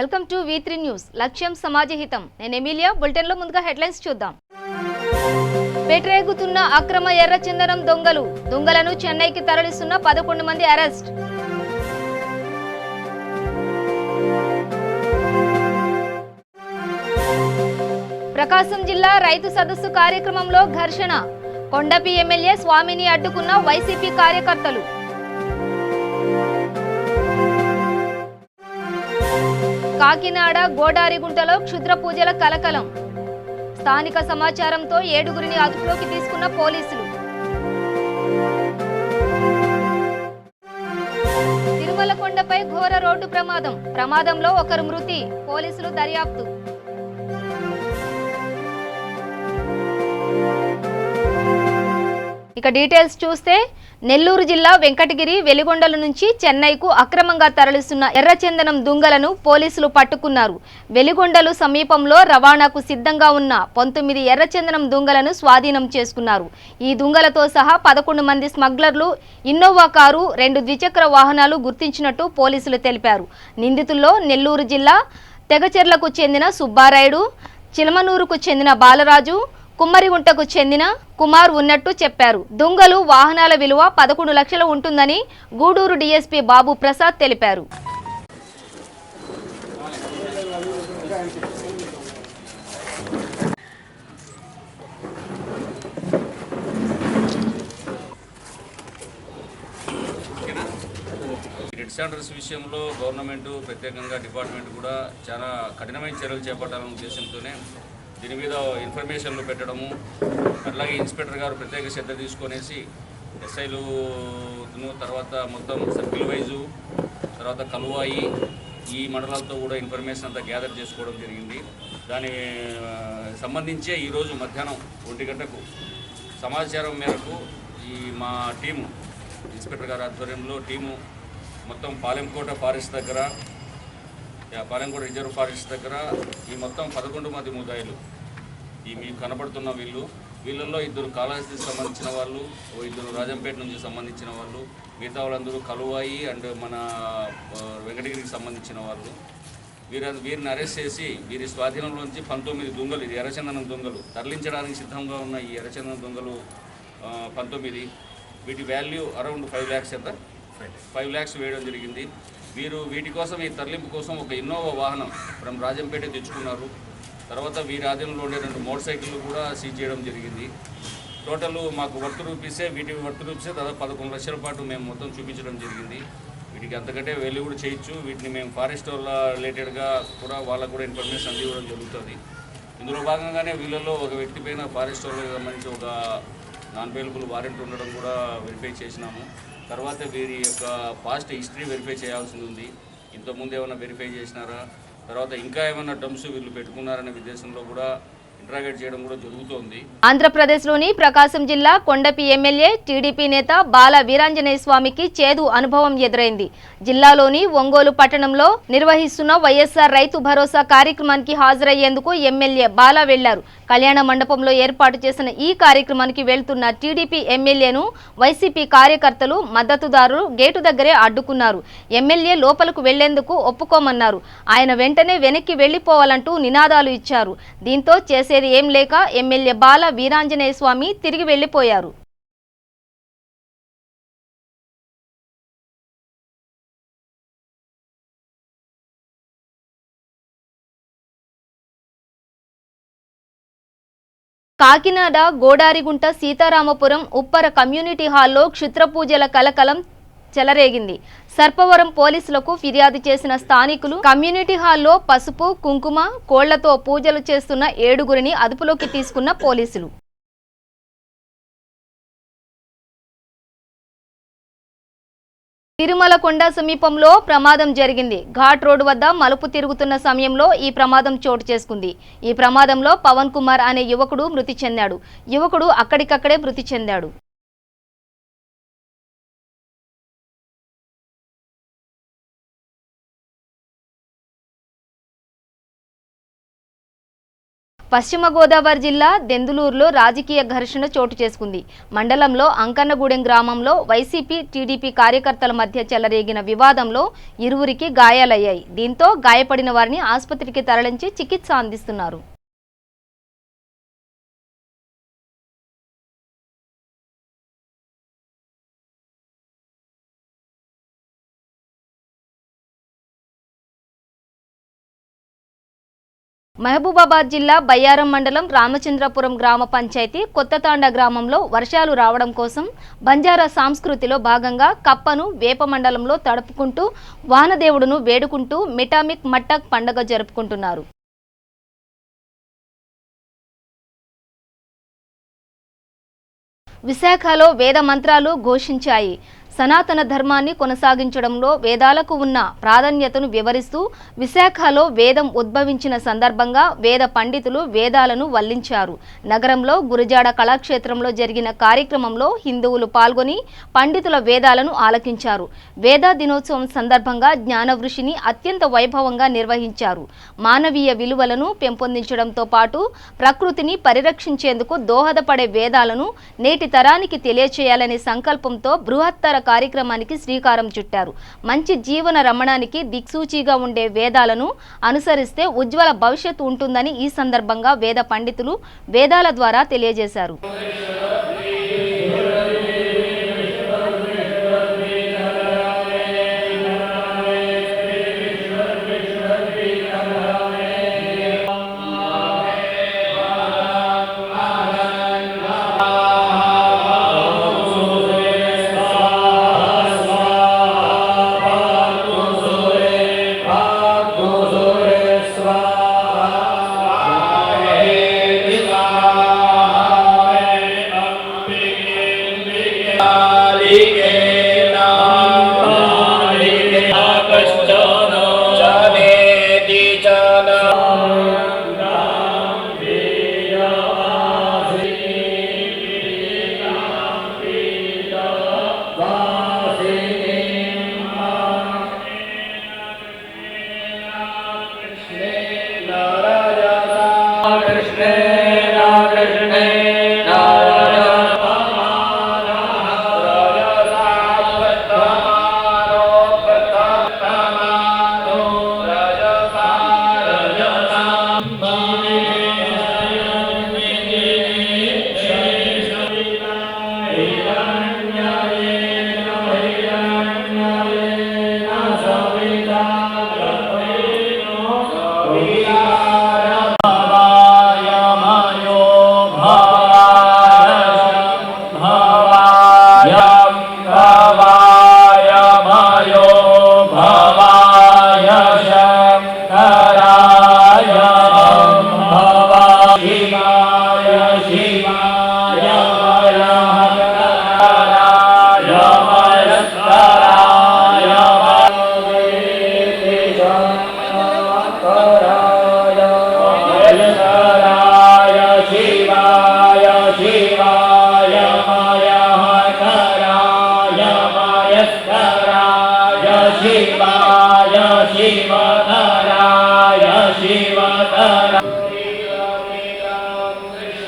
Welcome to V3 news. లక్ష్యం సమాజహితం. నేను Emilia. Bulletin లో ముందుగా హెడ్లైన్స్ చూద్దాం. పేటరేగుతున్న అక్రమ ఎర్రచందనం దొంగలను చెన్నైకి తరలిస్తున్న 11 మంది అరెస్ట్. ప్రకాశం జిల్లా రైతు సదస్సు కార్యక్రమంలో ఘర్షణ. కొండపి ఎమ్మెల్యే స్వామిని అడ్డుకున్న వైసీపీ కార్యకర్తలు. కాకినాడ గోడారిగుంటలో క్షుద్ర పూజల కలకలం. స్థానిక సమాచారంతో 7గురిని అదుపులోకి తీసుకున్న పోలీసులు. తిరుమల కొండపై ఘోర రోడ్డు ప్రమాదంలో ఒకరు మృతి. పోలీసులు దర్యాప్తు. ఇక డీటెయిల్స్ చూస్తే నెల్లూరు జిల్లా వెంకటగిరి వెలిగొండల నుంచి చెన్నైకు అక్రమంగా తరలిస్తున్న ఎర్రచందనం దుంగలను పోలీసులు పట్టుకున్నారు. వెలిగొండలు సమీపంలో రవాణాకు సిద్ధంగా ఉన్న 19 ఎర్రచందనం దుంగలను స్వాధీనం చేసుకున్నారు. ఈ దుంగలతో సహా 11 మంది స్మగ్లర్లు, ఇన్నోవా కారు, 2 ద్విచక్ర వాహనాలు గుర్తించినట్టు పోలీసులు తెలిపారు. నిందితుల్లో నెల్లూరు జిల్లా తెగచెర్లకు చెందిన సుబ్బారాయుడు, చిలమనూరుకు చెందిన బాలరాజు, కుమ్మరిగుంటకు చెందిన కుమార్ ఉన్నట్టు చెప్పారు. దొంగలు వాహనాల విలువ 11 లక్షలు ఉంటుందని గూడూరు డీఎస్పీ బాబు ప్రసాద్ తెలిపారు. రెడ్ సెంటర్స్ విషయంలో గవర్నమెంట్ ప్రత్యేకంగా డిపార్ట్మెంట్ కూడా చాలా కఠినమైన చర్యలు చేపట్టాలనే ఉద్దేశంతోనే దీని మీద ఇన్ఫర్మేషన్లు పెట్టడము, అట్లాగే ఇన్స్పెక్టర్ గారు ప్రత్యేక శ్రద్ధ తీసుకొనేసి ఎస్ఐలు తర్వాత మొత్తం సర్కిల్ వైజు తర్వాత కలువాయి ఈ మండలాలతో కూడా ఇన్ఫర్మేషన్ అంతా గ్యాదర్ చేసుకోవడం జరిగింది. దాని సంబంధించే ఈరోజు మధ్యాహ్నం 1 గంటకు సమాచారం మేరకు మా టీము ఇన్స్పెక్టర్ గారి ఆధ్వర్యంలో టీము మొత్తం పాలెంకోట ఫారెస్ట్ దగ్గర, పాలెంకోట రిజర్వ్ ఫారెస్ట్ దగ్గర ఈ మొత్తం 11 మంది ముద్దాయిలు, ఈ మీకు కనబడుతున్న వీళ్ళల్లో 2 కాళహస్తికి సంబంధించిన వాళ్ళు, 2 రాజంపేట నుంచి సంబంధించిన వాళ్ళు, మిగతా వాళ్ళందరూ కలువాయి అండ్ మన వెంకటగిరికి సంబంధించిన వాళ్ళు. వీరిని అరెస్ట్ చేసి వీరి స్వాధీనంలోంచి 19 దొంగలు, ఇది ఎర్రచందనం దొంగలు, తరలించడానికి సిద్ధంగా ఉన్న ఈ ఎర్రచందనం దొంగలు 19, వీటి వాల్యూ అరౌండ్ 5 lakhs, ఎంత 5 lakhs వేయడం జరిగింది. వీటి కోసం, ఈ తరలింపు కోసం ఒక ఇన్నోవా వాహనం ఫ్రమ్ రాజంపేట తెచ్చుకున్నారు. తర్వాత వీరి ఆధీనంలో ఉండే 2 మోటార్ సైకిళ్ళు కూడా సీజ్ చేయడం జరిగింది. టోటల్ మాకు వర్త్ రూపీసే దాదాపు 11 లక్షల పాటు మేము మొత్తం చూపించడం జరిగింది. వీటికి అంతకంటే వెళ్ళి కూడా చేయొచ్చు. వీటిని మేము ఫారెస్ట్ వాళ్ళ రిలేటెడ్గా కూడా వాళ్ళకు కూడా ఇన్ఫర్మేషన్ అందివ్వడం జరుగుతుంది. ఇందులో భాగంగానే వీళ్ళల్లో ఒక వ్యక్తి పైన ఫారెస్ట్ వాళ్ళకి సంబంధించి ఒక నాన్ అవైలబుల్ వారెంట్ ఉండడం కూడా వెరిఫై చేసినాము. తర్వాత వీరి యొక్క పాస్ట్ హిస్టరీ వెరిఫై చేయాల్సి ఉంది. ఇంతకుముందు ఏమైనా వెరిఫై చేసినారా, తర్వాత ఇంకా ఏమైనా టర్మ్స్ వీళ్ళు పెట్టుకున్నారనే ఉద్దేశంలో కూడా ఇంట్రాగేట్ చేయడం కూడా జరుగుతోంది. ఆంధ్రప్రదేశ్లోని ప్రకాశం జిల్లా కొండపి ఎమ్మెల్యే టీడీపీ నేత బాల వీరాంజనేయ స్వామికి చేదు అనుభవం ఎదురైంది. జిల్లాలోని ఒంగోలు పట్టణంలో నిర్వహిస్తున్న వైఎస్ఆర్ రైతు భరోసా కార్యక్రమానికి హాజరయ్యేందుకు ఎమ్మెల్యే బాల వెళ్లారు. కళ్యాణ మండపంలో ఏర్పాటు చేసిన ఈ కార్యక్రమానికి వెళ్తున్న టీడీపీ ఎమ్మెల్యేను వైసీపీ కార్యకర్తలు, మద్దతుదారులు గేటు దగ్గరే అడ్డుకున్నారు. ఎమ్మెల్యే లోపలకు వెళ్లేందుకు ఒప్పుకోమన్నారు. ఆయన వెంటనే వెనక్కి వెళ్లిపోవాలంటూ నినాదాలు ఇచ్చారు. దీంతో చేసేది ఏం లేక ఎమ్మెల్యే బాల వీరాంజనేయ స్వామి తిరిగి వెళ్లిపోయారు. కాకినాడ గోడారిగుంట సీతారామపురం ఉప్పర కమ్యూనిటీ హాల్లో క్షుద్రపూజల కలకలం చెలరేగింది. సర్పవరం పోలీసులకు ఫిర్యాదు చేసిన స్థానికులు కమ్యూనిటీ హాల్లో పసుపు, కుంకుమ, కోళ్లతో పూజలు చేస్తున్న 7గురిని అదుపులోకి తీసుకున్న పోలీసులు. తిరుమల కొండ సమీపంలో ప్రమాదం జరిగింది. ఘాట్ రోడ్డు వద్ద మలుపు తిరుగుతున్న సమయంలో ఈ ప్రమాదం చోటు చేసుకుంది. ఈ ప్రమాదంలో పవన్ కుమార్ అనే యువకుడు మృతి చెందాడు. యువకుడు అక్కడికక్కడే మృతి చెందాడు. పశ్చిమ గోదావరి జిల్లా దెందులూరులో రాజకీయ ఘర్షణ చోటు చేసుకుంది. మండలంలో అంకన్నగూడెం గ్రామంలో వైసీపీ, టీడీపీ కార్యకర్తల మధ్య చెలరేగిన వివాదంలో ఇరువురికి గాయాలయ్యాయి. దీంతో గాయపడిన వారిని ఆసుపత్రికి తరలించి చికిత్స అందిస్తున్నారు. మహబూబాబాద్ జిల్లా బయ్యారం మండలం రామచంద్రపురం గ్రామ పంచాయతీ కొత్తతాండ గ్రామంలో వర్షాలు రావడం కోసం బంజారా సంస్కృతిలో భాగంగా కప్పను వేప మండలంలో తడుపుకుంటూ వానదేవుడును వేడుకుంటూ మిటామిక్ మట్టక్ పండుగ జరుపుకుంటున్నారు. విశాఖలో వేద మంత్రాలు ఘోషించాయి. సనాతన ధర్మాన్ని కొనసాగించడంలో వేదాలకు ఉన్న ప్రాధాన్యతను వివరిస్తూ విశాఖలో వేదం ఉద్భవించిన సందర్భంగా వేద పండితులు వేదాలను వల్లించారు. నగరంలో గురజాడ కళాక్షేత్రంలో జరిగిన కార్యక్రమంలో హిందువులు పాల్గొని పండితుల వేదాలను ఆలకించారు. వేద దినోత్సవం సందర్భంగా జ్ఞానవృషిని అత్యంత వైభవంగా నిర్వహించారు. మానవీయ విలువలను పెంపొందించడంతో పాటు ప్రకృతిని పరిరక్షించేందుకు దోహదపడే వేదాలను నేటి తరానికి తెలియచేయాలనే సంకల్పంతో బృహత్తర కార్యక్రమానికి శ్రీకారం చుట్టారు. మంచి జీవన రమణానికి దిక్సూచిగా ఉండే వేదాలను అనుసరిస్తే ఉజ్వల భవిష్యత్తు ఉంటుందని ఈ సందర్భంగా వేద పండితులు వేదాల ద్వారా తెలియజేశారు.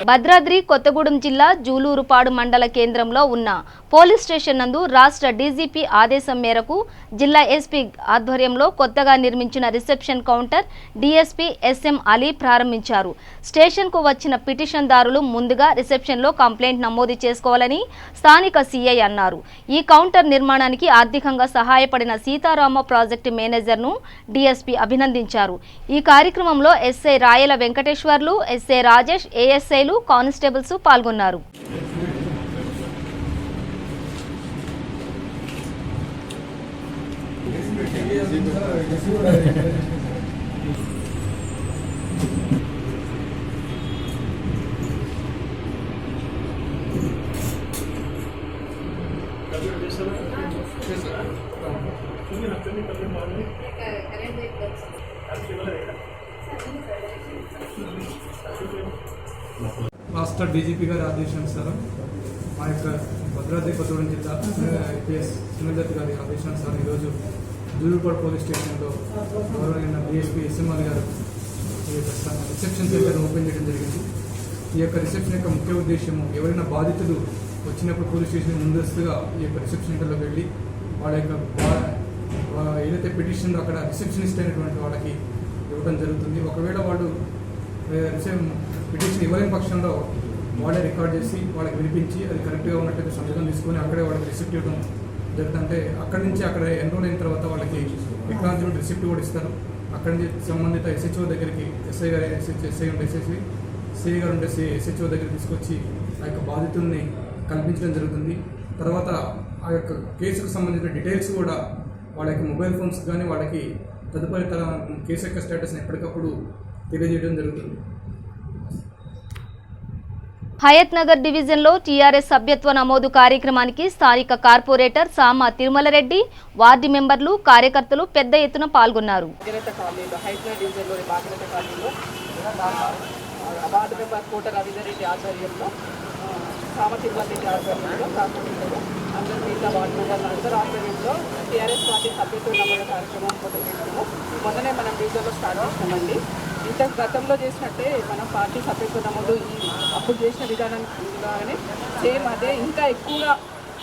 భద్రాద్రి కొత్తగూడెం జిల్లా జూలూరుపాడు మండల కేంద్రంలో ఉన్న పోలీస్ స్టేషన్ నందు రాష్ట్ర డీజీపీ ఆదేశం మేరకు జిల్లా ఎస్పీ ఆధ్వర్యంలో కొత్తగా నిర్మించిన reception counter DSP SM Ali ప్రారంభించారు. స్టేషన్కు వచ్చిన పిటిషన్దారులు ముందుగా రిసెప్షన్లో కంప్లైంట్ నమోదు చేసుకోవాలని స్థానిక సీఐ అన్నారు. ఈ కౌంటర్ నిర్మాణానికి ఆర్థికంగా సహాయపడిన సీతారామ ప్రాజెక్టు మేనేజర్ను డీఎస్పీ అభినందించారు. ఈ కార్యక్రమంలో ఎస్ఐ రాయల వెంకటేశ్వర్లు, ఎస్ఐ రాజేష్, ఏఎస్ఐలు, కానిస్టేబుల్స్ పాల్గొన్నారు. రాష్ట్ర డీజీపీ గారి ఆదేశానుసారం మా యొక్క భద్రాద్రి కొత్తగూడెం జిల్లా ఐపీఎస్ సునీల్ గారి ఆదేశానుసారం ఈరోజు జూలూరుపాడు పోలీస్ స్టేషన్లో గౌరవనీయ డీఎస్పీ ఎస్ఎం అలీ గారు ఈ రిసెప్షన్ సెంటర్ ఓపెన్ చేయడం జరిగింది. ఈ యొక్క రిసెప్షన్ యొక్క ముఖ్య ఉద్దేశము ఎవరైనా బాధితులు వచ్చినప్పుడు పోలీస్ స్టేషన్ ముందస్తుగా ఈ యొక్క రిసెప్షన్ సెంటర్లో వెళ్ళి వాళ్ళ యొక్క ఏదైతే పిటిషన్ అక్కడ రిసెప్షనిస్ట్ అయినటువంటి వాళ్ళకి ఇవ్వడం జరుగుతుంది. ఒకవేళ వాళ్ళు పిటిషన్ ఇవ్వలేని పక్షంలో వాళ్ళే రికార్డ్ చేసి వాళ్ళకి వినిపించి అది కరెక్ట్గా ఉన్నట్లయితే సంతకం తీసుకొని అక్కడే వాళ్ళకి రిసిప్ట్ ఇవ్వడం జరుగుతుంది. అంటే అక్కడి నుంచి అక్కడ ఎన్రోల్ అయిన తర్వాత వాళ్ళకి ఎక్నాలజ్మెంట్ రిసిప్ట్ కూడా ఇస్తారు. అక్కడి నుంచి సంబంధిత ఎస్హెచ్ఓ దగ్గరికి సిఐ గారు ఉండే ఎస్హెచ్ఓ దగ్గరికి తీసుకొచ్చి ఆ యొక్క బాధితుల్ని కల్పించడం జరుగుతుంది. తర్వాత ఆ యొక్క కేసుకు సంబంధించిన డీటెయిల్స్ కూడా వాళ్ళ యొక్క మొబైల్ ఫోన్స్ కానీ వాళ్ళకి తదుపరి కేసు యొక్క స్టేటస్ని ఎప్పటికప్పుడు తెలియజేయడం జరుగుతుంది. హయత్ నగర్ డివిజన్లో టీఆర్ఎస్ సభ్యత్వ నమోదు కార్యక్రమానికి స్థానిక కార్పొరేటర్ సామా తిరుమలరెడ్డి, వార్డు మెంబర్లు, కార్యకర్తలు పెద్ద ఎత్తున పాల్గొన్నారు. వార్డు మెంబర్ కోట రవీందర్రెడ్డి ఆధ్వర్యంలో, సామ తిరుమలరెడ్డి ఆధ్వర్యంలో, కార్పొరేటర్లు అందరూ మిగతా వార్డు మెంబర్లు అందరూ ఆధ్వర్యంలో టీఆర్ఎస్ పార్టీ సభ్యత్వ నమోదు కార్యక్రమం మొన్ననే మనం డివిజన్లో స్టార్ట్ చేస్తామండి. ఇంత గతంలో చేసినట్టే మనం పార్టీ సభ్యత్వ నమోదు అప్పుడు చేసిన విధానాన్ని సేమ్ అదే ఇంకా ఎక్కువగా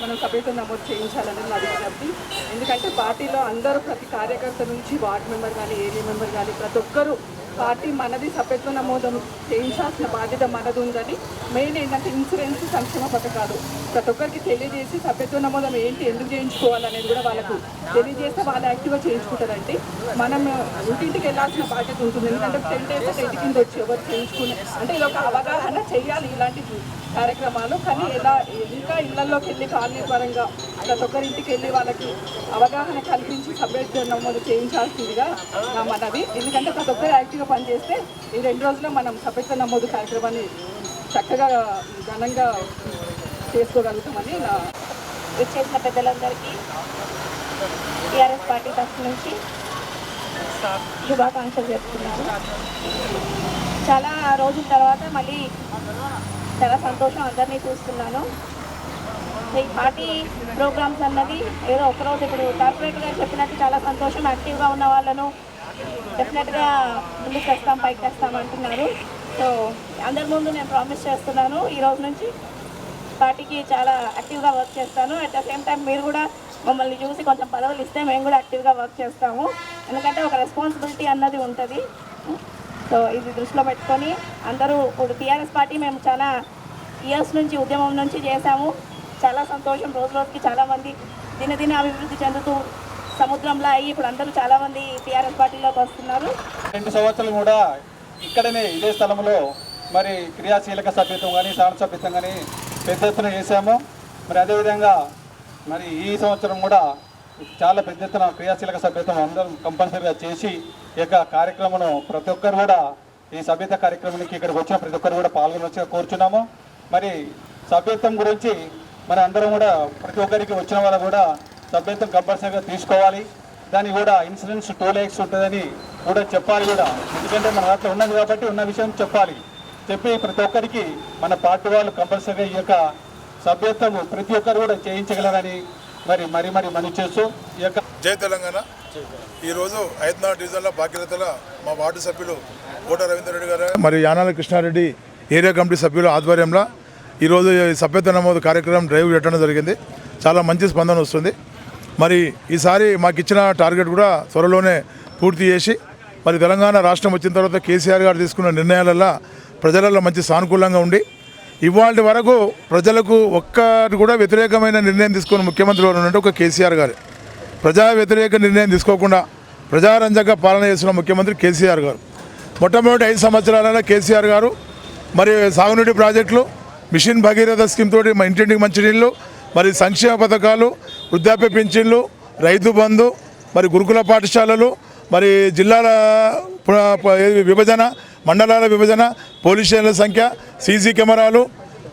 మనం సభ్యత్వ నమోదు చేయించాలనేది నా విజ్ఞప్తి. ఎందుకంటే పార్టీలో అందరూ ప్రతి కార్యకర్త నుంచి వార్డు మెంబర్ కానీ ఏరియా మెంబర్ కానీ ప్రతి ఒక్కరూ పార్టీ మనది సభ్యత్వ నమోదం చేయించాల్సిన బాధ్యత మనది ఉందని, మెయిన్ ఏంటంటే ఇన్సూరెన్స్, సంక్షేమ పథకాలు ప్రతి ఒక్కరికి తెలియజేసి సభ్యత్వ నమోదం ఏంటి, ఎందుకు చేయించుకోవాలనేది కూడా వాళ్ళకు తెలియజేస్తే వాళ్ళు యాక్టివ్గా చేయించుకుంటారండి. మనం ఇంటింటికి వెళ్ళాల్సిన బాధ్యత ఉంటుంది. ఎందుకంటే 10 days ఇంటి కింద వచ్చి ఎవరు చేయించుకునే అంటే ఇది ఒక అవగాహన చేయాలి ఇలాంటి కార్యక్రమాలు. కానీ ఇంకా ఇళ్లలోకి వెళ్ళి కాలనీ పరంగా ప్రతి ఒక్కరింటికి వెళ్ళి వాళ్ళకి అవగాహన కల్పించి సభ్యత్వ నమోదు చేయించాల్సిందిగా నా మనవి. ఎందుకంటే ప్రతి ఒక్కరు యాక్టివ్గా పనిచేస్తే ఈ 2 రోజుల్లో మనం సభ్యత్వ నమోదు కార్యక్రమాన్ని చక్కగా ఘనంగా చేసుకోగలుగుతామని నా చేసిన పెద్దలందరికీ టీఆర్ఎస్ పార్టీ తరఫు నుంచి శుభాకాంక్షలు చెప్తున్నాను. చాలా రోజుల తర్వాత మళ్ళీ చాలా సంతోషం, అందరినీ చూస్తున్నాను. ఈ పార్టీ ప్రోగ్రామ్స్ అన్నది ఏదో ఒకరోజు ఇప్పుడు కార్పొరేటర్ గారు చెప్పినట్టు చాలా సంతోషం. యాక్టివ్గా ఉన్న వాళ్ళను డెఫినెట్గా ముందుకు తెస్తాం, పైకి తెస్తాం అంటున్నారు. సో అందరి ముందు నేను ప్రామిస్ చేస్తున్నాను, ఈ రోజు నుంచి పార్టీకి చాలా యాక్టివ్గా వర్క్ చేస్తాను. అట్ ద సేమ్ టైం మీరు కూడా మమ్మల్ని చూసి కొంచెం పదవులు ఇస్తే మేము కూడా యాక్టివ్గా వర్క్ చేస్తాము. ఎందుకంటే ఒక రెస్పాన్సిబిలిటీ అన్నది ఉంటుంది. సో ఇది దృష్టిలో పెట్టుకొని అందరూ ఇప్పుడు టీఆర్ఎస్ పార్టీ మేము చాలా ఇయర్స్ నుంచి ఉద్యమం నుంచి చేశాము. చాలా సంతోషం. రోజు రోజుకి చాలామంది దినదిన అభివృద్ధి చెందుతూ సముద్రంలో అయ్యి ఇప్పుడు అందరూ చాలామంది టీఆర్ఎస్ పార్టీలోకి వస్తున్నారు. 2 సంవత్సరాలు కూడా ఇక్కడనే ఇదే స్థలంలో మరి క్రియాశీలక సభ్యత్వం కానీ సాధారణ సభ్యత్వం కానీ పెద్ద ఎత్తున చేశాము. మరి అదేవిధంగా మరి ఈ సంవత్సరం కూడా చాలా పెద్ద ఎత్తున క్రియాశీలక సభ్యత్వం అందరం కంపల్సరీగా చేసి ఈ యొక్క కార్యక్రమం ప్రతి ఒక్కరు కూడా ఈ సభ్యత కార్యక్రమానికి ఇక్కడికి వచ్చిన ప్రతి ఒక్కరు కూడా పాల్గొనవచ్చుగా కోరుచున్నాము. మరి సభ్యత్వం గురించి మరి అందరం కూడా ప్రతి ఒక్కరికి వచ్చిన వాళ్ళు కూడా సభ్యత్వం కంపల్సరీగా తీసుకోవాలి. దాన్ని కూడా ఇన్సూరెన్స్ 2 lakhs ఉంటుందని కూడా చెప్పాలి కూడా. ఎందుకంటే మన దాంట్లో ఉన్నది కాబట్టి ఉన్న విషయం చెప్పాలి. చెప్పి ప్రతి ఒక్కరికి మన పార్టీ వాళ్ళు కంపల్సరీగా ఈ యొక్క సభ్యత్వం ప్రతి ఒక్కరు కూడా చేయించగలరని మరి మనవి చేస్తూ ఈ యొక్క జై తెలంగాణ. ఈరోజు హయత్ నగర్ డివిజన్లో భాగ్యరథల మా వార్డు సభ్యులు కోట రవీందర్రెడ్డి గారు మరి యానాల కృష్ణారెడ్డి ఏరియా కమిటీ సభ్యుల ఆధ్వర్యంలో ఈరోజు సభ్యత్వ నమోదు కార్యక్రమం డ్రైవ్ పెట్టడం జరిగింది. చాలా మంచి స్పందన వస్తుంది. మరి ఈసారి మాకు ఇచ్చిన టార్గెట్ కూడా త్వరలోనే పూర్తి చేసి మరి తెలంగాణ రాష్ట్రం వచ్చిన తర్వాత కేసీఆర్ గారు తీసుకున్న నిర్ణయాలలో ప్రజలలో మంచి సానుకూలంగా ఉండి ఇవాళ వరకు ప్రజలకు ఒక్కటి కూడా వ్యతిరేకమైన నిర్ణయం తీసుకున్న ముఖ్యమంత్రి ఎవరు ఉన్నట్టు ఒక కేసీఆర్ గారు. ప్రజా వ్యతిరేక నిర్ణయం తీసుకోకుండా ప్రజారంజక పాలన చేస్తున్న ముఖ్యమంత్రి కేసీఆర్ గారు. మొట్టమొదటి 5 సంవత్సరాలలో కేసీఆర్ గారు మరి సాగునీటి ప్రాజెక్టులు, మిషన్ భగీరథ స్కీమ్ తోటి మా ఇంటింటికి మంచినీళ్ళు, మరి సంక్షేమ పథకాలు, వృద్ధాప్య పింఛన్లు, రైతు బంధు, మరి గురుకుల పాఠశాలలు, మరి జిల్లాల విభజన, మండలాల విభజన, పోలీస్ స్టేషన్ల సంఖ్య, సీసీ కెమెరాలు,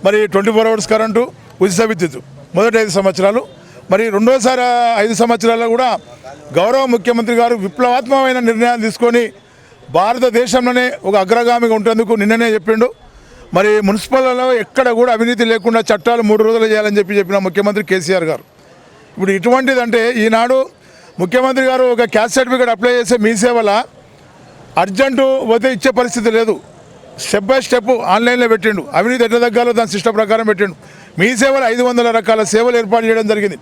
మరి 24 hours కరెంటు, ఉచిత విద్యుత్ మొదటి 5 సంవత్సరాలు. మరి రెండోసారి 5 సంవత్సరాల్లో కూడా గౌరవ ముఖ్యమంత్రి గారు విప్లవాత్మకమైన నిర్ణయాలు తీసుకొని భారతదేశంలోనే ఒక అగ్రగామిగా ఉంటేందుకు నిన్ననే చెప్పిండు. మరి మున్సిపల్లో ఎక్కడ కూడా అవినీతి లేకుండా చట్టాలు 3 రోజులు చేయాలని చెప్పిన ముఖ్యమంత్రి కేసీఆర్ గారు. ఇప్పుడు ఇటువంటిదంటే ఈనాడు ముఖ్యమంత్రి గారు ఒక క్యాస్ట్ సర్టిఫికేట్ అప్లై చేసే మీ సేవల అర్జెంటు పోతే ఇచ్చే పరిస్థితి లేదు. స్టెప్ బై స్టెప్ ఆన్లైన్లో పెట్టిండు. అవినీతి ఎట్లా తగ్గాలో దాని సిస్టమ్ ప్రకారం పెట్టిండు. మీ సేవలు 500 రకాల సేవలు ఏర్పాటు చేయడం జరిగింది.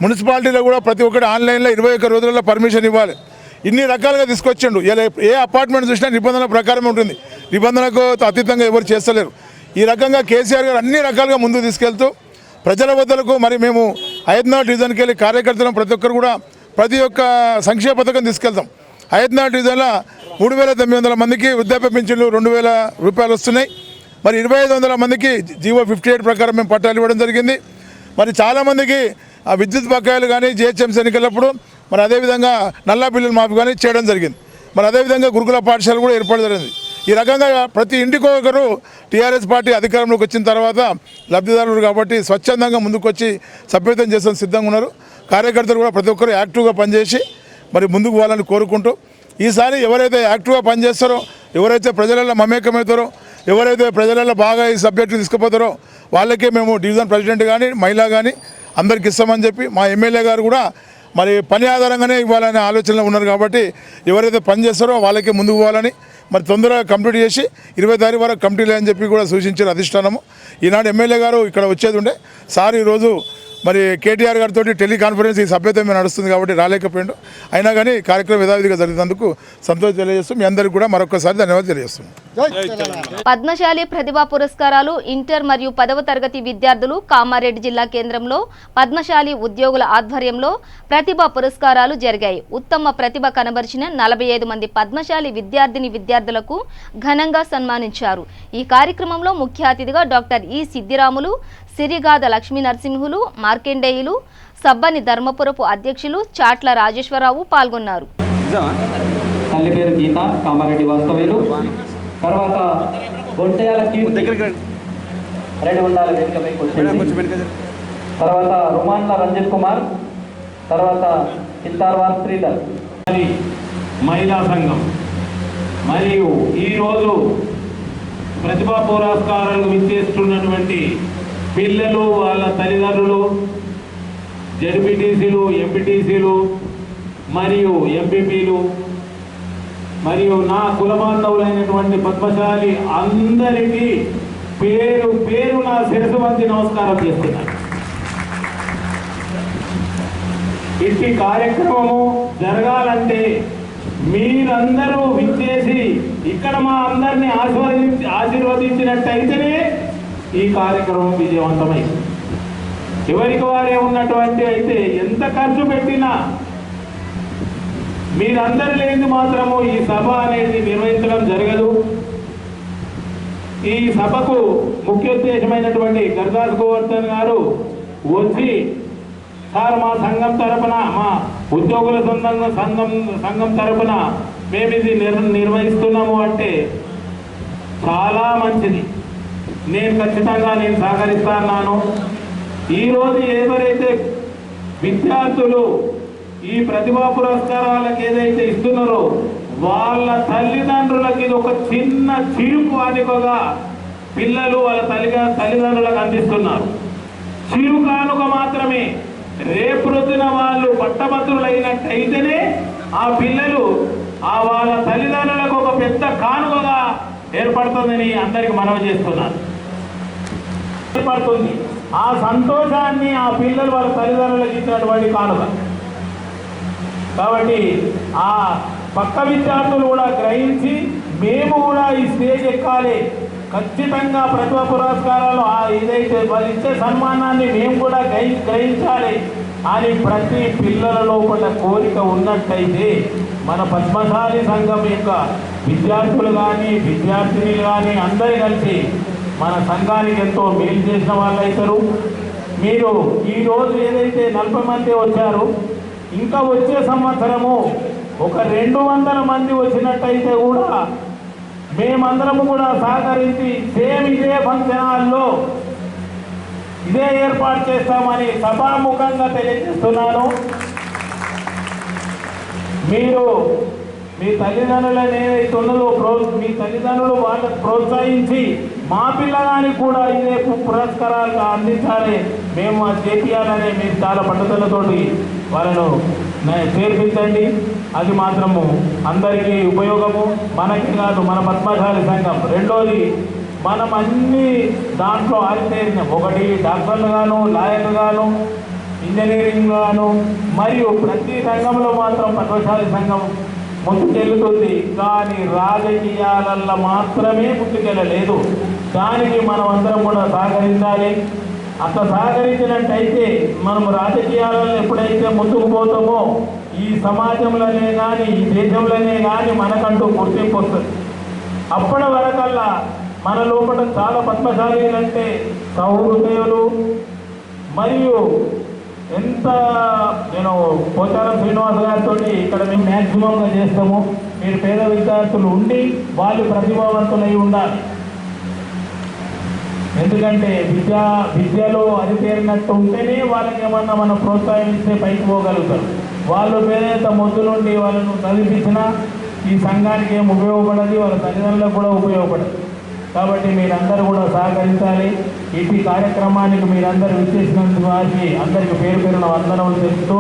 మున్సిపాలిటీలో కూడా ప్రతి ఒక్కటి ఆన్లైన్లో 21 రోజులలో పర్మిషన్ ఇవ్వాలి. ఇన్ని రకాలుగా తీసుకొచ్చిండు. ఇలా ఏ అపార్ట్మెంట్ చూసినా నిబంధనల ప్రకారం ఉంటుంది. నిబంధనలకు అతీతంగా ఎవరు చేస్తలేరు. ఈ రకంగా కేసీఆర్ గారు అన్ని రకాలుగా ముందుకు తీసుకెళ్తూ ప్రజల వద్దలకు మరి మేము 5వ డివిజన్కి వెళ్ళి కార్యకర్తలను ప్రతి ఒక్కరు కూడా ప్రతి ఒక్క సంక్షేమ పథకం తీసుకెళ్తాం. 5వ డివిజన్లో 3,900 మందికి వృద్ధాప్య పింఛన్లు 2,000 రూపాయలు వస్తున్నాయి. మరి 2,500 మందికి జీవో 58 ప్రకారం మేము పట్టాలు ఇవ్వడం జరిగింది. మరి చాలామందికి ఆ విద్యుత్ బకాయిలు కానీ జిహెచ్ఎంసీ ఎన్నికలప్పుడు మరి అదేవిధంగా నల్లా బిల్లులు మాఫీ కానీ చేయడం జరిగింది. మరి అదేవిధంగా గురుకుల పాఠశాలలు కూడా ఏర్పాటు జరిగింది. ఈ రకంగా ప్రతి ఇంటికి ఒకరు టీఆర్ఎస్ పార్టీ అధికారంలోకి వచ్చిన తర్వాత లబ్ధిదారులు కాబట్టి స్వచ్ఛందంగా ముందుకొచ్చి సభ్యత్వం చేసిన సిద్ధంగా ఉన్నారు. కార్యకర్తలు కూడా ప్రతి ఒక్కరు యాక్టివ్గా పనిచేసి మరి ముందుకు పోవాలని కోరుకుంటూ ఈసారి ఎవరైతే యాక్టివ్గా పనిచేస్తారో, ఎవరైతే ప్రజలలో మమేకమవుతారో, ఎవరైతే ప్రజలలో బాగా ఈ సబ్జెక్టు తీసుకుపోతారో వాళ్ళకే మేము డివిజన్ ప్రెసిడెంట్ కానీ మహిళా కానీ అందరికి ఇస్తామని చెప్పి మా ఎమ్మెల్యే గారు కూడా మరి పని ఆధారంగానే ఇవ్వాలనే ఆలోచనలో ఉన్నారు. కాబట్టి ఎవరైతే పని చేస్తారో వాళ్ళకే ముందుకు పోవాలని మరి తొందరగా కంప్లీట్ చేసి 20 తారీఖు వరకు కంప్లీట్ అని చెప్పి కూడా సూచించారు అధిష్టానము. ఈనాడు ఎమ్మెల్యే గారు ఇక్కడ వచ్చేది ఉండే సార్ ఈరోజు మరి కేటీఆర్ గారితో టెలికాన్ఫరెన్స్ ఈ సభ్యత మీద నడుస్తుంది కాబట్టి రాలేకపోయిండు. అయినా కానీ కార్యక్రమం యథావిధిగా జరిగినందుకు సంతోషం తెలియజేస్తూ మీ అందరికీ కూడా మరొకసారి ధన్యవాదాలు తెలియజేస్తున్నాం. పద్మశాలి ప్రతిభా పురస్కారాలు ఇంటర్ మరియు 10వ తరగతి విద్యార్థులు కామారెడ్డి జిల్లా కేంద్రంలో పద్మశాలి ఉద్యోగుల ఆధ్వర్యంలో ప్రతిభా పురస్కారాలు జరిగాయి. ఉత్తమ ప్రతిభ కనబరిచిన 45 మంది పద్మశాలి విద్యార్థులకు ఘనంగా సన్మానించారు. ఈ కార్యక్రమంలో ముఖ్య అతిథిగా డాక్టర్ ఈ సిద్దిరాములు, సిరిగాద లక్ష్మీ నరసింహులు, మార్కెండేయులు, సబ్బని ధర్మపురపు అధ్యక్షులు చాట్ల రాజేశ్వరరావు పాల్గొన్నారు. తల్లి పేరు గీత, కామారెడ్డి వాస్తవ్యులు. తర్వాత గొంటయాల తర్వాత రుమాన్ల రంజిత్ కుమార్, తర్వాత చిత్తార్వార్ శ్రీధర్. మహిళా సంఘం మరియు ఈరోజు ప్రతిభా పురస్కారాలకు విచ్చేస్తున్నటువంటి పిల్లలు, వాళ్ళ తల్లిదండ్రులు, జడ్పీటీసీలు, ఎంపీటీసీలు మరియు ఎంపీపీలు మరియు నా కులబాంధవులైనటువంటి పద్మశాలి అందరికీ పేరు పేరు నా శిరసు వంచి నమస్కారం చేస్తున్నాను. ఇట్టి కార్యక్రమము జరగాలంటే మీరందరూ విచ్చేసి ఇక్కడ మా అందరినీ ఆశీర్వదించినట్టయితేనే ఈ కార్యక్రమం విజయవంతమైంది. ఎవరికి వారే ఉన్నటువంటి అయితే ఎంత ఖర్చు పెట్టినా మీరందరూ లేని మాత్రము ఈ సభ అనేది నిర్వహించడం జరగదు. ఈ సభకు ముఖ్యోద్దేశమైనటువంటి గర్దాస్ గోవర్ధన్ గారు వచ్చి సార్ మా సంఘం తరపున, మా ఉద్యోగుల సంఘం తరపున మేము ఇది నిర్వహిస్తున్నాము అంటే చాలా మంచిది. నేను ఖచ్చితంగా సహకరిస్తాను. ఈరోజు ఎవరైతే విద్యార్థులు ఈ ప్రతిభా పురస్కారాలకు ఏదైతే ఇస్తున్నారో వాళ్ళ తల్లిదండ్రులకి ఇది ఒక చిన్న చిరుకు కానుకగా పిల్లలు వాళ్ళ తల్లిదండ్రులకు అందిస్తున్నారు. చిరు కానుక మాత్రమే. రేపు రోజున వాళ్ళు పట్టభద్రులైనట్టయితేనే ఆ పిల్లలు వాళ్ళ తల్లిదండ్రులకు ఒక పెద్ద కానుకగా ఏర్పడుతుందని అందరికి మనవి చేస్తున్నారు. ఏర్పడుతుంది ఆ సంతోషాన్ని ఆ పిల్లలు వాళ్ళ తల్లిదండ్రులకు ఇచ్చినటువంటి కానుక. కాబట్టి ఆ పక్క విద్యార్థులు కూడా గ్రహించి మేము కూడా ఈ స్టేజ్ ఎక్కాలి, ఖచ్చితంగా ప్రతిభా పురస్కారాలు ఏదైతే వాళ్ళు ఇచ్చే సన్మానాన్ని మేము కూడా గ్రహించాలి అని ప్రతి పిల్లల లోపల కోరిక ఉన్నట్టయితే మన పద్మశాలి సంఘం యొక్క విద్యార్థులు కానీ విద్యార్థినులు కానీ అందరూ కలిసి మన సంఘానికి ఎంతో మేలు చేసిన వాళ్ళు అవుతారు. మీరు ఈరోజు ఏదైతే 40 మంది వచ్చారు, ఇంకా వచ్చే సంవత్సరము ఒక 200 మంది వచ్చినట్టయితే కూడా మేమందరము కూడా సహకరించి సేమ్ ఇదే ఫంక్షన్ హాల్లో ఇదే ఏర్పాటు చేస్తామని సభాముఖంగా తెలియజేస్తున్నాను. మీరు మీ తల్లిదండ్రులను ఏదైతే ఉన్నదో మీ తల్లిదండ్రులు వాళ్ళకు ప్రోత్సహించి మా పిల్లగానికి కూడా ఇదే పురస్కారాలు అందించాలి, మేము చేయాలని మీరు చాలా పట్టుదలతోటి వాళ్ళను చేర్పించండి. అది మాత్రము అందరికీ ఉపయోగము, మనకి కాదు, మన పద్మశాలి సంఘం. రెండోది, మనం అన్ని దాంట్లో ఆరితేరిన, ఒకటి డాక్టర్లు గాను, లాయర్లు గాను, ఇంజనీరింగ్ గాను, మరియు ప్రతి రంగంలో మాత్రం పద్మశాలి సంఘం ముందుకెళ్తుంది. కానీ రాజకీయాలలో మాత్రమే ముందుకెళ్ళలేదు. దానికి మనం అందరం కూడా సహకరించాలి. అట్లా సహకరించినట్టయితే మనం రాజకీయాలలో ఎప్పుడైతే ముందుకు పోతామో ఈ సమాజంలోనే కానీ ఈ దేశంలోనే కానీ మనకంటూ గుర్తింపు వస్తుంది. అప్పటి వరకల్లా మన లోపల చాలా పద్మశాలీలు అంటే సహృదయులు మరియు ఎంత నేను పోచారం శ్రీనివాస్ గారితో ఇక్కడ మేము మ్యాక్సిమంగా చేస్తాము. మీరు పేద విద్యార్థులు ఉండి వాళ్ళు ప్రతిభావంతులై ఉండాలి. ఎందుకంటే విద్యలో అది తేరినట్టు ఉంటేనే వాళ్ళకి ఏమన్నా మనం ప్రోత్సహిస్తే పైకి పోగలుగుతారు. వాళ్ళు పేద మొద్దు నుండి వాళ్ళను చదివించినా ఈ సంఘానికి ఏం ఉపయోగపడదు, వాళ్ళ తల్లిదండ్రులకు కూడా ఉపయోగపడదు. కాబట్టి మీరందరూ కూడా సహకరించాలి. ఈ కార్యక్రమానికి మీరందరూ విచ్చేసినందుకు వారికి అందరికీ పేరు పేరున వందనములు తెలుపుతూ,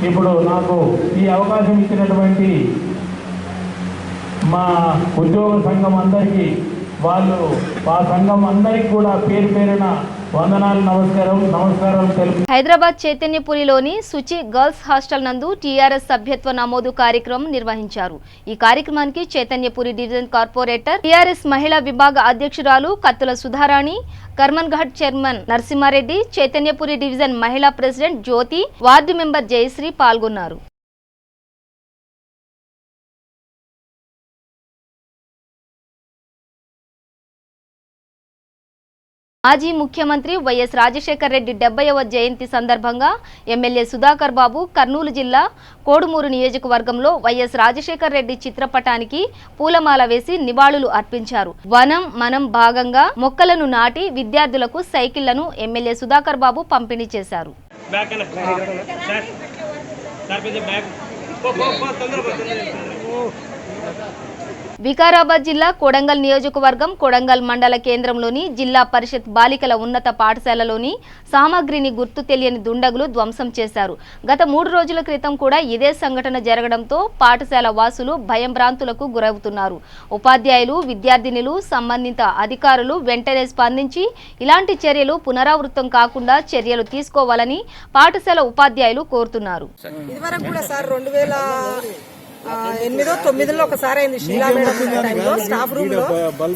ఇప్పుడు నాకు ఈ అవకాశం ఇచ్చినటువంటి మా ఉద్యోగ సంఘం అందరికీ, వాళ్ళు ఆ సంఘం అందరికీ కూడా పేరు పేరున వందనాలు, నమస్కారం తెలుపు. హైదరాబాద్ చైతన్యపురిలోని శుచి గర్ల్స్ హాస్టల్ నందు టీఆర్ఎస్ సభ్యత్వ నమోదు కార్యక్రమం నిర్వహించారు. ఈ కార్యక్రమానికి చైతన్యపురి డివిజన్ కార్పొరేటర్, టీఆర్ఎస్ మహిళా విభాగ అధ్యక్షురాలు కత్తుల సుధారాణి, కర్మన్ ఘాట్ చైర్మన్ నరసింహారెడ్డి, చైతన్యపురి డివిజన్ మహిళా ప్రెసిడెంట్ జ్యోతి, వార్డు మెంబర్ జయశ్రీ పాల్గొన్నారు. మాజీ ముఖ్యమంత్రి వైఎస్ రాజశేఖర్ రెడ్డి 70వ జయంతి సందర్భంగా ఎమ్మెల్యే సుధాకర్ బాబు కర్నూలు జిల్లా కోడుమూరు నియోజకవర్గంలో వైఎస్ రాజశేఖర్ రెడ్డి చిత్రపటానికి పూలమాల వేసి నివాళులు అర్పించారు. వనం మనం భాగంగా మొక్కలను నాటి విద్యార్థులకు సైకిళ్లను ఎమ్మెల్యే సుధాకర్ బాబు పంపిణీ చేశారు. వికారాబాద్ జిల్లా కొడంగల్ నియోజకవర్గం కొడంగల్ మండల కేంద్రంలోని జిల్లా పరిషత్ బాలికల ఉన్నత పాఠశాలలోని సామాగ్రిని గుర్తు తెలియని దుండగులు ధ్వంసం చేశారు. గత 3 రోజుల క్రితం కూడా ఇదే సంఘటన జరగడంతో పాఠశాల వాసులు భయంభ్రాంతులకు గురవుతున్నారు. ఉపాధ్యాయులు, విద్యార్థినులు, సంబంధిత అధికారులు వెంటనే స్పందించి ఇలాంటి చర్యలు పునరావృతం కాకుండా చర్యలు తీసుకోవాలని పాఠశాల ఉపాధ్యాయులు కోరుతున్నారు. ఇదివరకు కూడా సార్ 2008-9లో ఒకసారి అయింది. షీలా మేడం టైంలో స్టాఫ్ రూమ్ లో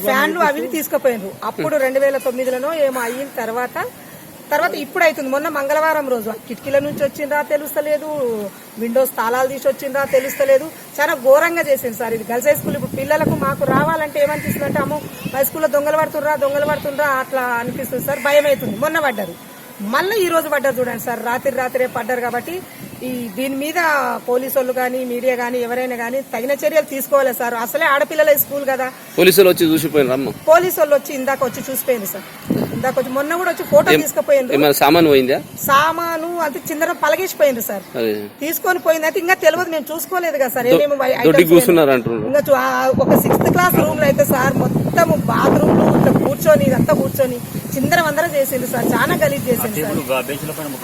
ఫ్యాన్లు అవి తీసుకుపోయినారు. అప్పుడు 2009లోనో ఏమో అయిన తర్వాత ఇప్పుడు అవుతుంది. మొన్న మంగళవారం రోజు కిటికీల నుంచి వచ్చిందా తెలుస్తలేదు, విండోస్ తాళాలు తీసి వచ్చిందా తెలుస్తలేదు. చాలా ఘోరంగా చేసింది సార్ ఇది. గర్ల్స్ హై స్కూల్ ఇప్పుడు పిల్లలకు మాకు రావాలంటే ఏమనిపిస్తుంది అంటే, అమ్మో హై స్కూల్లో దొంగలు పడుతుండ్రా అట్లా అనిపిస్తుంది సార్. భయం అవుతుంది. మొన్న పడ్డారు, మళ్ళీ ఈ రోజు పడ్డారు. చూడండి సార్, రాత్రే పడ్డారు. కాబట్టి దీని మీద పోలీసు వాళ్ళు కానీ మీడియా కానీ ఎవరైనా కానీ తగిన చర్యలు తీసుకోవాలి సార్. అసలే ఆడపిల్లల స్కూల్ కదా. పోలీసు వాళ్ళు వచ్చి చూసిపోయినారు. పోలీసు వాళ్ళు వచ్చి ఇందాక వచ్చి చూసిపోయింది సార్. ఇందాక వచ్చి మొన్న కూడా వచ్చి ఫోటో తీసుకుపోయింది. సామాను అంతే చిన్న పలగేసిపోయింది సార్. తీసుకొని పోయింది అయితే ఇంకా తెలియదు, మేము చూసుకోలేదు కదా సార్. ఏమేమి ఇంకా ఒక 6th క్లాస్ రూమ్ లో అయితే సార్ మొత్తం బాత్రూమ్ లో ఇట్లా కూర్చొని చిందరవందర చేసింది సార్. చాలా గలీజ్ చేసింది సార్.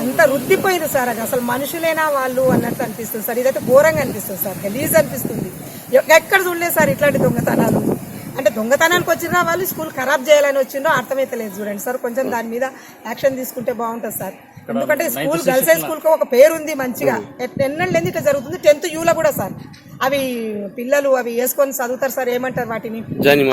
అంత రుద్దిపోయింది సార్. అది అసలు మనుషులేనా వాళ్ళు అన్నట్టు అనిపిస్తుంది సార్. ఇదైతే ఘోరంగా అనిపిస్తుంది సార్. గలీజ్ అనిపిస్తుంది. ఎక్కడ చూడలేదు సార్ ఇట్లాంటి దొంగతనాలు. అంటే దొంగతనానికి వచ్చినా వాళ్ళు స్కూల్ ఖరాబ్ చేయాలని వచ్చిందో అర్థమైతే లేదు. చూడండి సార్, కొంచెం దాని మీద యాక్షన్ తీసుకుంటే బాగుంటుంది సార్. ఎందుకంటే స్కూల్ గర్ల్స్ హై స్కూల్ కు ఒక పేరు ఉంది మంచిగా. ఎన్నెళ్ళేంది ఇట్లా జరుగుతుంది. 10th యూలో కూడా సార్ అవి పిల్లలు అవి వేసుకొని చదువుతారు సార్. ఏమంటారు వాటిని,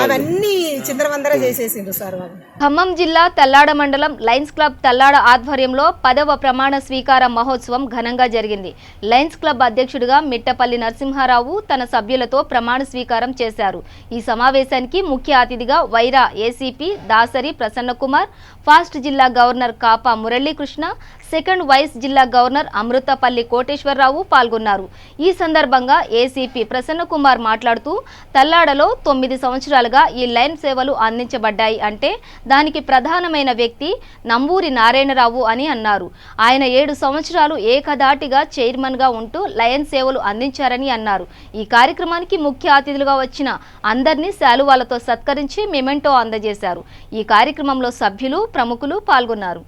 అవన్నీ చిందరవందర చేసేసిండ్రు సార్ వాళ్ళు. ఖమ్మం జిల్లా తల్లాడ మండలం లయన్స్ క్లబ్ తల్లాడ ఆధ్వర్యంలో 10వ ప్రమాణ స్వీకార మహోత్సవం ఘనంగా జరిగింది. లయన్స్ క్లబ్ అధ్యక్షుడిగా మిట్టపల్లి నరసింహారావు తన సభ్యులతో ప్రమాణ స్వీకారం చేశారు. ఈ సమావేశానికి ముఖ్య అతిథిగా వైరా ఏసీపీ దాసరి ప్రసన్నకుమార్, ఫాస్ట్ జిల్లా గవర్నర్ కాపా మురళీకృష్ణ, సెకండ్ వైస్ జిల్లా గవర్నర్ అమృతపల్లి కోటేశ్వరరావు పాల్గొన్నారు. ఈ సందర్భంగా ఏసీపీ ప్రసన్నకుమార్ మాట్లాడుతూ, తల్లాడలో 9 సంవత్సరాలుగా ఈ లైన్ సేవలు అందించబడ్డాయి అంటే దానికి ప్రధానమైన వ్యక్తి నంబూరి నారాయణరావు అని అన్నారు. ఆయన 7 సంవత్సరాలు ఏకధాటిగా చైర్మన్ గా ఉంటూ లయన్ సేవలు అందించారని అన్నారు. ఈ కార్యక్రమానికి ముఖ్య అతిథులుగా వచ్చిన అందరినీ శాలువాలతో సత్కరించి మెమెంటో అందజేశారు. ఈ కార్యక్రమంలో సభ్యులు, ప్రముఖులు పాల్గొన్నారు.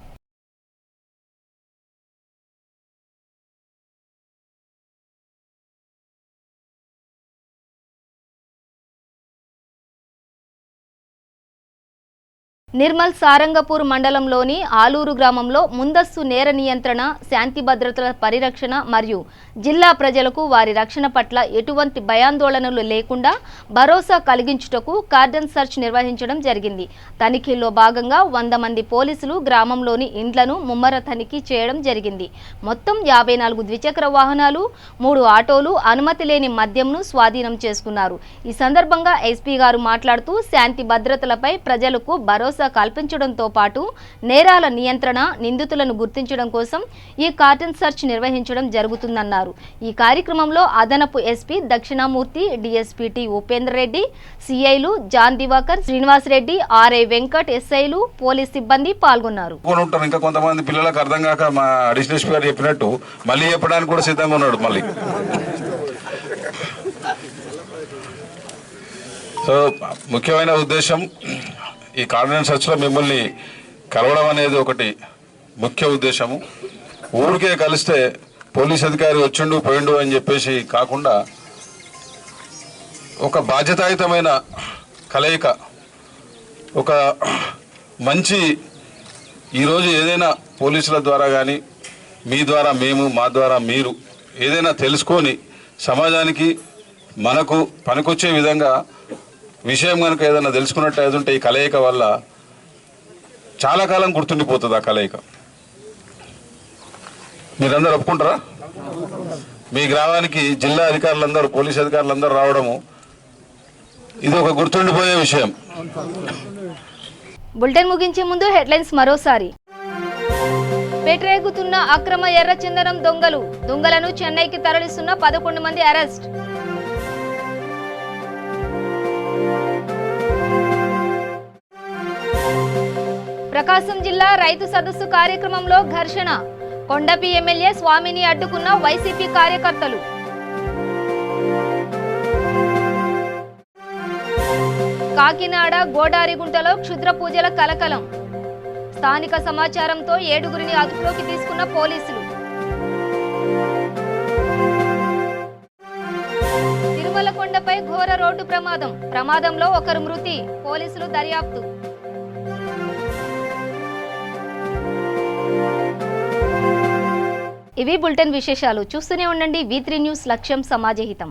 నిర్మల్ సారంగపూర్ మండలంలోని ఆలూరు గ్రామంలో ముందస్తు నేర నియంత్రణ, శాంతి భద్రతల పరిరక్షణ మరియు జిల్లా ప్రజలకు వారి రక్షణ పట్ల ఎటువంటి భయాందోళనలు లేకుండా భరోసా కలిగించుటకు కార్డన్ సెర్చ్ నిర్వహించడం జరిగింది. తనిఖీల్లో భాగంగా 100 మంది పోలీసులు గ్రామంలోని ఇండ్లను ముమ్మర తనిఖీ చేయడం జరిగింది. మొత్తం 54 ద్విచక్ర వాహనాలు, 3 ఆటోలు, అనుమతి లేని మద్యంను స్వాధీనం చేసుకున్నారు. ఈ సందర్భంగా ఎస్పీ గారు మాట్లాడుతూ శాంతి భద్రతలపై ప్రజలకు భరోసా కల్పించడంతో పాటు నేరాల నియంత్రణ, నిందితులను గుర్తించడం కోసం ఈ కార్డన్ సెర్చ్ నిర్వహించడం జరుగుతుందన్నారు. ఈ కార్యక్రమంలో అదనపు SP Dakshinamurthy, DSP T Upendra Reddy, సిఐలు జాన్ దివాకర్, శ్రీనివాస్ రెడ్డి, ఆర్ఐ వెంకట్, ఎస్ఐలు, పోలీస్ సిబ్బంది పాల్గొన్నారు. ఇంకా కొంతమంది పిల్లలకు అర్థం కాక మా అడిషనల్ ఎస్పీ గారు చెప్పినట్టు మళ్ళీ చెప్పడానికి కూడా సిద్ధంగా ఉన్నాడు. మళ్ళీ సో ముఖ్యమైన ఉద్దేశం ఈ కార్డన్ సెర్చ్లో మిమ్మల్ని కలవడం అనేది ఒకటి ముఖ్య ఉద్దేశము. ఊరికే కలిస్తే పోలీస్ అధికారి వచ్చిండు పోయిండు అని చెప్పేసి కాకుండా ఒక బాధ్యతాయుతమైన కలయిక, ఒక మంచి ఈరోజు ఏదైనా పోలీసుల ద్వారా కానీ మీ ద్వారా మేము, మా ద్వారా మీరు ఏదైనా తెలుసుకొని సమాజానికి మనకు పనికొచ్చే విధంగా విషయం కనుక ఏదైనా తెలుసుకున్నట్టు ఏదంటే ఈ కలయిక వల్ల చాలా కాలం గుర్తుండిపోతుంది. ఆ కలయిక మీరందరూ ఒప్పుకుంటారా? మీ గ్రామానికి జిల్లా అధికారులందరూ, పోలీస్ అధికారులందరూ రావడము ఇది ఒక గుర్తుండిపోయే విషయం. బులెటిన్ ముగించే ముందు హెడ్లైన్స్ మరోసారి. పెట్టరేగుతున్న అక్రమ ఎర్రచందనం దొంగలను చెన్నైకి తరలిస్తున్న 11 మంది అరెస్ట్. ప్రకాశం జిల్లా రైతు సదస్సు కార్యక్రమంలో ఘర్షణ, కొండపి ఎమ్మెల్యే స్వామిని అడ్డుకున్న వైసీపీ కార్యకర్తలు. కాకినాడ గోడారిగుంటలో క్షుద్ర పూజల కలకలం, స్థానిక సమాచారంతో 7గురిని అదుపులోకి తీసుకున్న పోలీసులు. తిరుమల కొండపై ఘోర రోడ్డు ప్రమాదంలో ఒకరు మృతి, పోలీసులు దర్యాప్తు. ఇవి బులెటిన్ విశేషాలు. చూస్తూనే ఉండండి V3 న్యూస్, లక్ష్యం సమాజహితం.